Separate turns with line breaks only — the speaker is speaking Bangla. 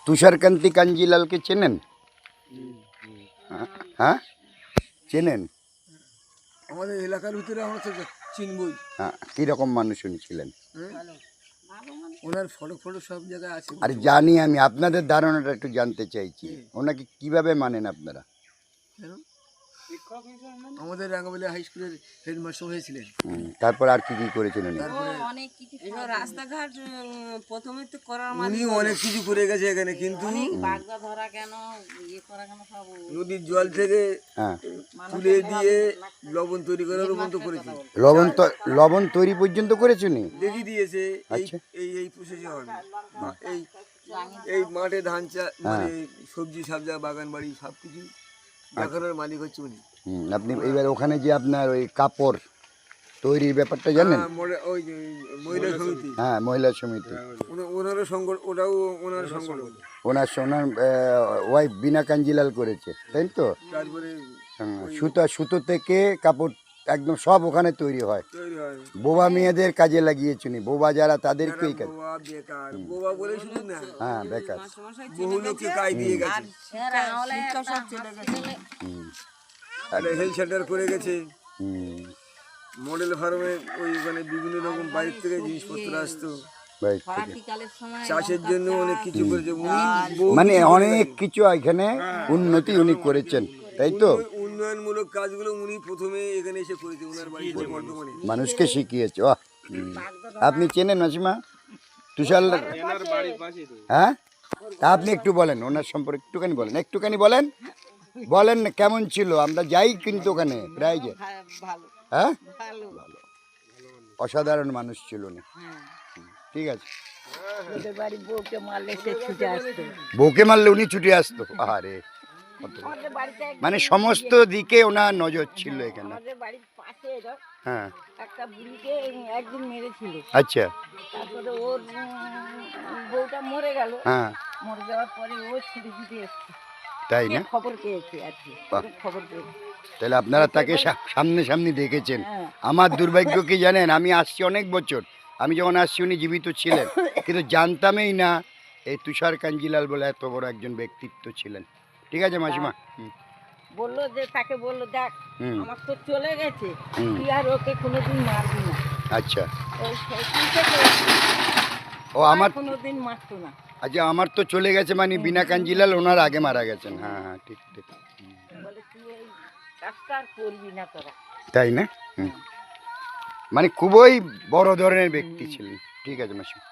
তুষারকান্তি কাঞ্জিলালকে চেনেন? হ্যাঁ, চেনেন?
আমাদের এলাকার ভিতরে আমরা তো চিনবই।
হ্যাঁ, কীরকম মানুষ উনি ছিলেন?
ওনার ফটো ফটো সব জায়গায় আছে।
আরে জানি আমি, আপনাদের ধারণাটা একটু জানতে চাইছি। ওনাকে কিভাবে মানেন আপনারা?
কেন? আমাদের রাঙ্গামাটিয়া হাই স্কুলের হেডমাস্টার হয়েছিলেন।
তারপর আর কি কি করেছিলেন?
অনেক কিছু রাস্তাঘাট প্রথমে তো করার
উনি অনেক কিছু করে গেছে এখানে, কিন্তু
বাগদা ধরা কেন ইয়ে করা কেন সব
নদীর জল থেকে
হ্যাঁ,
তুলে দিয়ে লবণ তৈরি করার পর্যন্ত করেছে।
লবণ তৈরি পর্যন্ত করেছেন?
দেখিয়ে দিয়েছে।
আচ্ছা।
এই প্রসেসে হবে। এই মাঠে ধান মানে সবজি সাবজা বাগান বাড়ি সব কিছু দেখানোর মালিক হচ্ছে উনি।
আপনি এইবার ওখানে যে আপনার ওই কাপড় তৈরির ব্যাপারটা জানেন?
ওই যে মহিলা সমিতি।
হ্যাঁ, মহিলা সমিতি।
ওনারও সংগঠন, ওটাও ওনার সংগঠন।
ওনার ওয়াইফ বিনা কাঞ্জিলাল করেছে, তাই তো?
তারপরে
সুতো থেকে কাপড় একদম সব ওখানে তৈরি হয়। বোবা মেয়েদের কাজে লাগিয়েছেন, বোবা যারা তাদেরকেই কাজ।
বোবা বলে শুধু না,
হ্যাঁ, বেকার।
বহু লোককে কাজ দিয়ে গেছে। হেলথ সেন্টার করে গেছে। মডেল ফার্মে ওইখানে বিভিন্ন রকম বাইরে থেকে জিনিসপত্র আসতো। চাষের জন্য অনেক কিছু করেছে
মানে অনেক কিছু এখানে উন্নতি উনি করেছেন, তাই তো?
উন্নয়নমূলক কাজগুলো উনি প্রথমে এখানে এসে করেছে ওনার বাড়িতে বর্তমানে।
মানুষকে শিখিয়েছে। আপনি চেনেন মাসিমা তুষার? হ্যাঁ, তা আপনি একটু বলেন ওনার সম্পর্কে, একটুখানি বলেন বলেন না কেমন ছিল? আমরা যাই কিন্তু ওখানে প্রায় যে। হ্যাঁ, অসাধারণ মানুষ ছিল উনি। ঠিক আছে। বউকে মারলে উনি ছুটে আসতো? আরে, মানে সমস্ত দিকে ওনার নজর ছিল এখানে। হ্যাঁ,
একটা বুড়িকে একদিন মেরেছিল।
আচ্ছা।
তারপরে ওর বউটা মরে গেল।
হ্যাঁ,
মরে যাওয়ার পরে ও ছুটে ছুটে এসছে,
তাই না?
খবর পেয়েছে আর কি, খবর পেয়েছে।
তাহলে আপনারা তাকে সামনে দেখেছেন। আমার দুর্ভাগ্য কি জানেন, আমি আসছি অনেক বছর, আমি যখন আসছি উনি জীবিত ছিলেন, কিন্তু জানতামই না এই তুষার কাঞ্জিলাল বলে এত বড় একজন ব্যক্তিত্ব ছিলেন। ঠিক আছে মাসিমা।
বললো যে, তাকে বললো দেখ আমার তো চলে গেছে, তুই আর ওকে কোনোদিন মারবি না।
আচ্ছা।
ও আমার কোনোদিন মারতো না।
আচ্ছা, আমার তো চলে গেছে মানে বিনা কাঞ্জিলাল ওনার আগে মারা গেছেন। হ্যাঁ হ্যাঁ, ঠিক ঠিক।
বলে তুই এই কাজটা আর করবি না তোরা,
তাই না? মানে খুবই বড় ধরনের ব্যক্তি ছিলেন। ঠিক আছে মাসিমা।